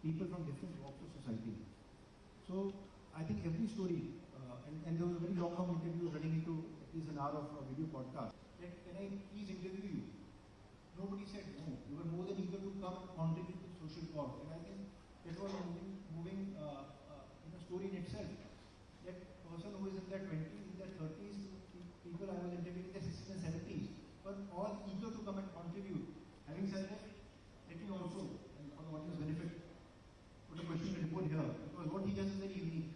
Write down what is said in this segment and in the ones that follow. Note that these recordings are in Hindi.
people from different walks of society. So I think every story, and there was a very long interview running into at least an hour of a video podcast. Can I please interview you? Nobody said no. You were more than eager to come and contribute to the social cause. And I think that was a moving story in itself. That person who is in their 20s, in their 30s, people I was interviewing in their 60s and 70s, were all eager to come and contribute. Having said that, let me also, and for the audience benefit, put a question report here, because what he does is very unique.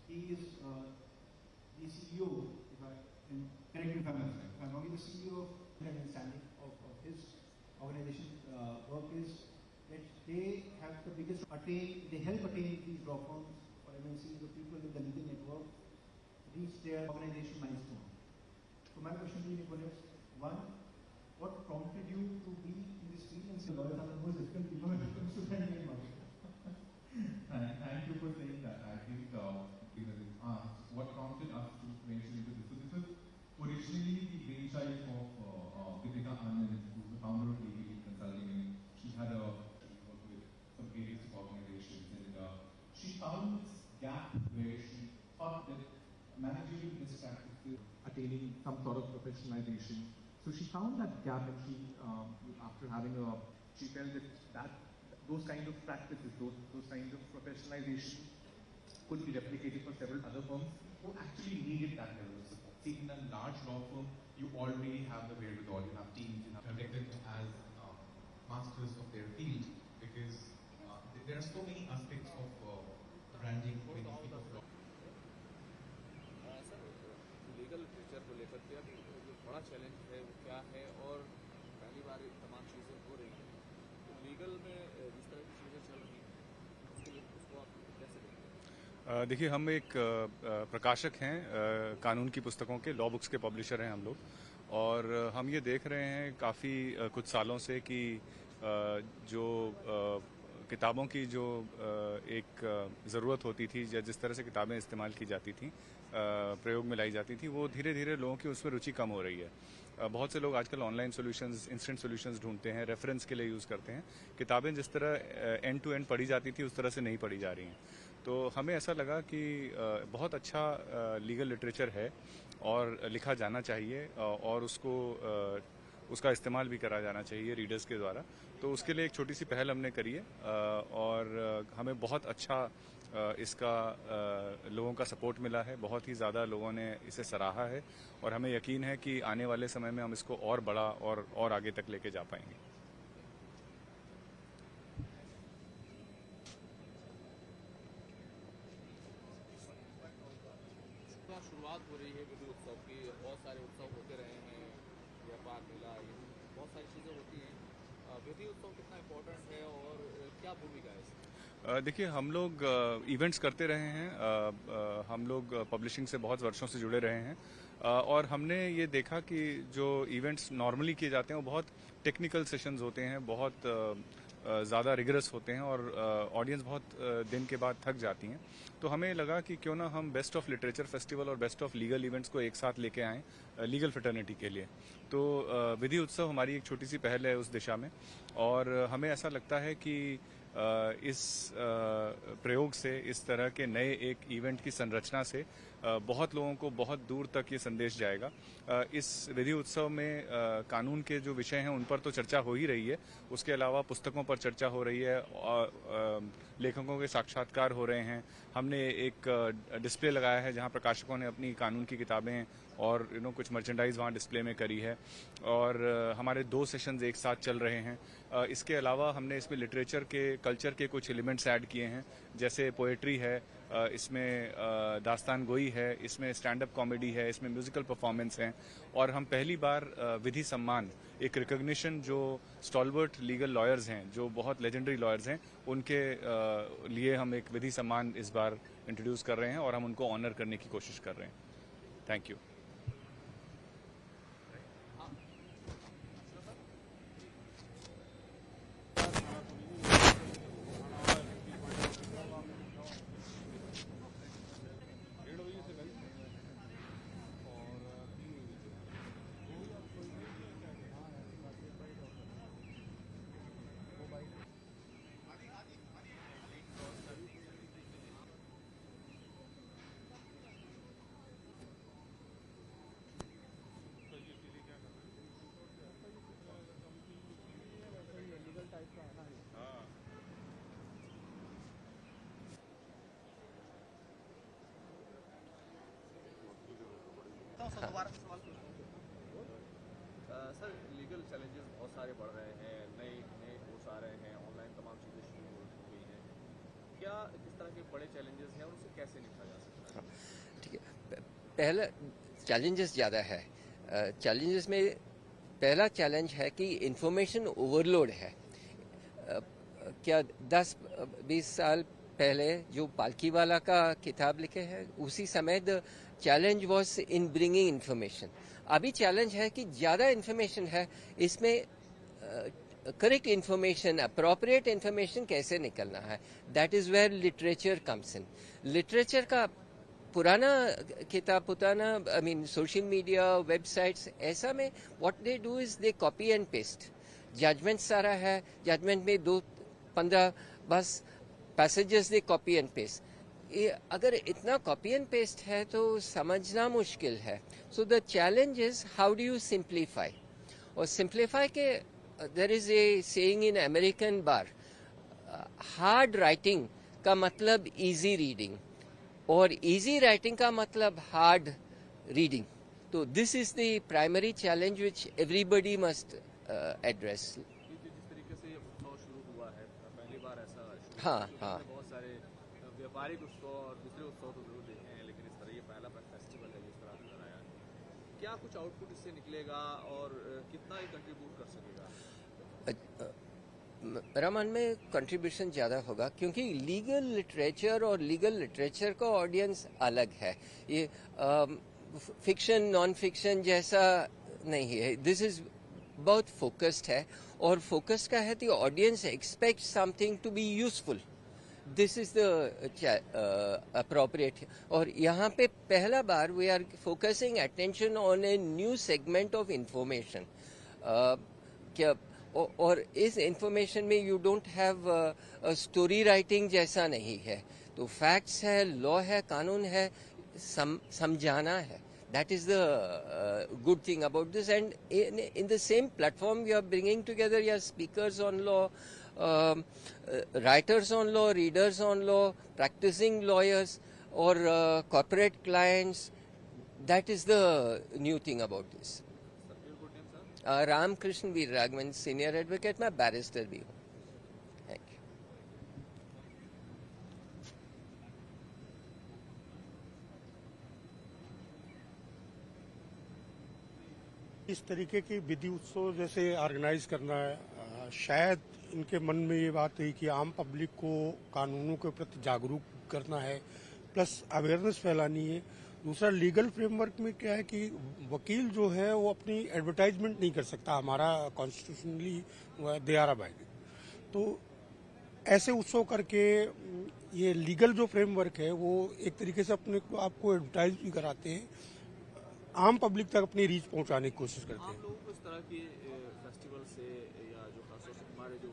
He is the CEO, if I can correct me if I'm wrong, he's the CEO of understanding of his organization work is that they have the biggest they help attain these law firms or MNCs, the people with the legal network, reach their organization milestone. So my question to you, Nicholas, one, what prompted you to be in this field and say lawyers are the most difficult people when it comes to finding money? Thank you for saying that. I think because it asked what prompted us to venture into this. So this was originally the brainchild of Deepika Anand, who's the founder of ABB Consulting, and she had she worked with some various organizations, and she found this gap where she thought that managerial best practices attaining some sort of professionalization. So she found that gap, and she, after having she felt that those kind of practices, those kinds of professionalization could be replicated for several other firms who actually needed that level of support. See, in a large law firm, you already have the wherewithal, you have teams, you have elected as masters of their field, because there are so many aspects of branding when you think of law. Sir legal literature को लेकर के अभी जो बड़ा चैलेंज है वो क्या है, और पहली बार तमाम चीज़ें हो रही हैं, तो लीगल में जिस तरह की चीज़ें चल रही हैं उसके लिए उसको आप कैसे देखते हैं? देखिए, हम एक प्रकाशक हैं, कानून की पुस्तकों के, लॉ बुक्स के पब्लिशर हैं हम लोग, और हम ये देख रहे हैं काफ़ी कुछ सालों से कि जो किताबों की जो एक ज़रूरत होती थी, या जिस तरह से किताबें इस्तेमाल की जाती थी, प्रयोग में लाई जाती थी, वो धीरे धीरे लोगों की उसमें रुचि कम हो रही है। बहुत से लोग आजकल ऑनलाइन सॉल्यूशंस, इंस्टेंट सॉल्यूशंस ढूंढते हैं, रेफरेंस के लिए यूज़ करते हैं। किताबें जिस तरह एंड टू एंड पढ़ी जाती थी उस तरह से नहीं पढ़ी जा रही हैं। तो हमें ऐसा लगा कि बहुत अच्छा लीगल लिटरेचर है और लिखा जाना चाहिए, और उसका इस्तेमाल भी करा जाना चाहिए रीडर्स के द्वारा। तो उसके लिए एक छोटी सी पहल हमने करी है, और हमें बहुत अच्छा इसका लोगों का सपोर्ट मिला है। बहुत ही ज़्यादा लोगों ने इसे सराहा है, और हमें यकीन है कि आने वाले समय में हम इसको और बड़ा और आगे तक लेके जा पाएंगे। शुरुआत हो रही है विधि उत्सव की, बहुत सारे उत्सव होते रहे हैं, व्यापार मेला, बहुत सारी चीज़ें होती हैं। विधि उत्सव कितना इम्पोर्टेंट है और क्या भूमिका है इसकी? देखिए, हम लोग इवेंट्स करते रहे हैं, हम लोग पब्लिशिंग से बहुत वर्षों से जुड़े रहे हैं, और हमने ये देखा कि जो इवेंट्स नॉर्मली किए जाते हैं वो बहुत टेक्निकल सेशंस होते हैं, बहुत ज़्यादा रिगरस होते हैं, और ऑडियंस बहुत दिन के बाद थक जाती हैं। तो हमें लगा कि क्यों ना हम बेस्ट ऑफ लिटरेचर फेस्टिवल और बेस्ट ऑफ लीगल इवेंट्स को एक साथ लेके आएँ लीगल फ्रेटर्निटी के लिए। तो विधि उत्सव हमारी एक छोटी सी पहल है उस दिशा में, और हमें ऐसा लगता है कि इस प्रयोग से, इस तरह के नए एक इवेंट की संरचना से बहुत लोगों को बहुत दूर तक ये संदेश जाएगा। इस विधि उत्सव में कानून के जो विषय हैं उन पर तो चर्चा हो ही रही है, उसके अलावा पुस्तकों पर चर्चा हो रही है, और लेखकों के साक्षात्कार हो रहे हैं। हमने एक डिस्प्ले लगाया है जहां प्रकाशकों ने अपनी कानून की किताबें और कुछ मर्चेंडाइज वहां डिस्प्ले में करी है, और हमारे 2 सेशंस एक साथ चल रहे हैं। इसके अलावा हमने इसमें लिटरेचर के, कल्चर के कुछ एलिमेंट्स ऐड किए हैं, जैसे पोएट्री है, इसमें दास्तान गोई है, इसमें स्टैंड अप कॉमेडी है, इसमें म्यूजिकल परफॉर्मेंस है, और हम पहली बार विधि सम्मान, एक रिकॉग्निशन जो स्टॉलवर्ट लीगल लॉयर्स हैं, जो बहुत लेजेंडरी लॉयर्स हैं, उनके लिए हम एक विधि सम्मान इस बार इंट्रोड्यूस कर रहे हैं, और हम उनको ऑनर करने की कोशिश कर रहे हैं। Thank you. दोबारा से सवाल पूछता हूँ। सर, लीगल चैलेंजेस बहुत सारे बढ़ रहे हैं, नए नए कोर्स आ रहे हैं, ऑनलाइन तमाम चीज़ें शुरू हो गई हैं। क्या किस तरह के बड़े चैलेंजेस हैं और उनसे कैसे निपटा जा सकता है? ठीक है, पहला चैलेंजेस ज़्यादा है। चैलेंजेस में पहला चैलेंज है कि इंफॉर्मेशन ओवरलोड है। क्या 10-20 साल पहले जो पालकी वाला का किताब लिखे हैं, उसी समय the challenge was in bringing information. अभी चैलेंज है कि ज़्यादा इंफॉर्मेशन है, इसमें करेक्ट इंफॉर्मेशन, अप्रोप्रिएट इंफॉर्मेशन कैसे निकलना है। That is where literature comes in. Literature का पुराना किताब, पुराना I mean social media, websites, ऐसा में what they do is they copy and paste. Judgement सारा है, जजमेंट में 2-15 बस passages they copy and paste. ये अगर इतना कॉपी एंड पेस्ट है तो समझना मुश्किल है। So the challenge is how do you simplify. और सिंप्लीफाई के there is a saying in American bar, hard writing का मतलब इजी रीडिंग और इजी राइटिंग का मतलब हार्ड रीडिंग। तो this is the primary challenge which everybody must address. जिस तरीके से ये उत्सव शुरू हुआ है, पहली बार ऐसा शुरू हाँ, हुआ है, हाँ। बहुत सारे व्यापारिक उत्सव और दूसरे उत्सव तो जरूर देखे हैं, लेकिन इस तरह ये पहला फेस्टिवल है जिस तरह नजर आया है। क्या कुछ आउटपुट इससे निकलेगा और कितना ये कंट्रीब्यूट कर सकेगा? मेरा मन में कंट्रीब्यूशन ज़्यादा होगा, क्योंकि लीगल लिटरेचर और लीगल लिटरेचर का ऑडियंस अलग है। ये फिक्शन नॉन फिक्शन जैसा नहीं है। दिस इज बहुत फोकस्ड है, और फोकस्ड का है तो audience expect something to be useful. This is the appropriate. और यहाँ पे पहला बार we are focusing attention on a new segment of information. क्या और इस इंफॉर्मेशन में you don't have story writing जैसा नहीं है। तो फैक्ट्स है, लॉ है, कानून है, समझाना है। That is the good thing about this. And in the same platform, we are bringing together speakers on law, writers on law, readers on law, practicing lawyers, or corporate clients. That is the new thing about this. Sir, your good name, sir? Ramakrishnan V. Raghavan, senior advocate, मैं barrister भी हूँ। Thank you. इस तरीके की विधि उत्सव जैसे ऑर्गेनाइज करना है, शायद इनके मन में ये बात है कि आम पब्लिक को कानूनों के प्रति जागरूक करना है, प्लस अवेयरनेस फैलानी है। दूसरा, लीगल फ्रेमवर्क में क्या है कि वकील जो है वो अपनी एडवर्टाइजमेंट नहीं कर सकता, हमारा कॉन्स्टिट्यूशनली दे आर अबाइडेड। तो ऐसे उत्सव करके ये लीगल जो फ्रेमवर्क है वो एक तरीके से अपने आपको एडवर्टाइज भी कराते हैं, आम पब्लिक तक अपनी रीच पहुंचाने की कोशिश करते आम हैं। लोगों को इस तरह के फेस्टिवल से, या जो खासतौर से हमारे जो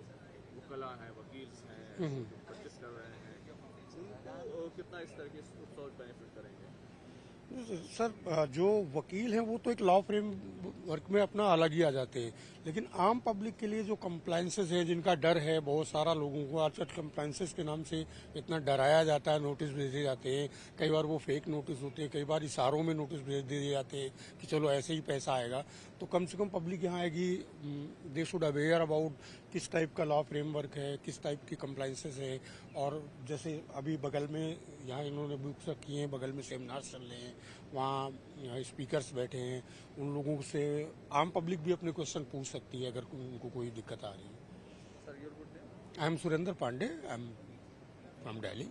वकला हैं, वकील हैं, जो प्रैक्टिस कर रहे हैं, उनको कितना इस तरह के उत्सव बेनिफिट करेंगे? सर, जो वकील हैं वो तो एक लॉ फ्रेमवर्क में अपना अलग ही आ जाते हैं, लेकिन आम पब्लिक के लिए जो कंप्लायंसेस है, जिनका डर है, बहुत सारा लोगों को आजकल कंप्लायंसेस के नाम से इतना डराया जाता है, नोटिस भेजे जाते हैं, कई बार वो फेक नोटिस होते हैं, कई बार इशारों में नोटिस भेज दिए जाते हैं कि चलो ऐसे ही पैसा आएगा। तो कम से कम पब्लिक यहाँ आएगी, दे शुड अवेयर अबाउट किस टाइप का लॉ फ्रेमवर्क है, किस टाइप की कंप्लायंसेस है। और जैसे अभी बगल में यहाँ इन्होंने बुक्स रखी हैं, बगल में सेमिनार्स चल रहे हैं, वहाँ स्पीकर्स बैठे हैं, उन लोगों से आम पब्लिक भी अपने क्वेश्चन पूछ सकती है अगर उनको कोई दिक्कत आ रही है। Sir, your good name? I am Surendra Pandey, I am from Delhi.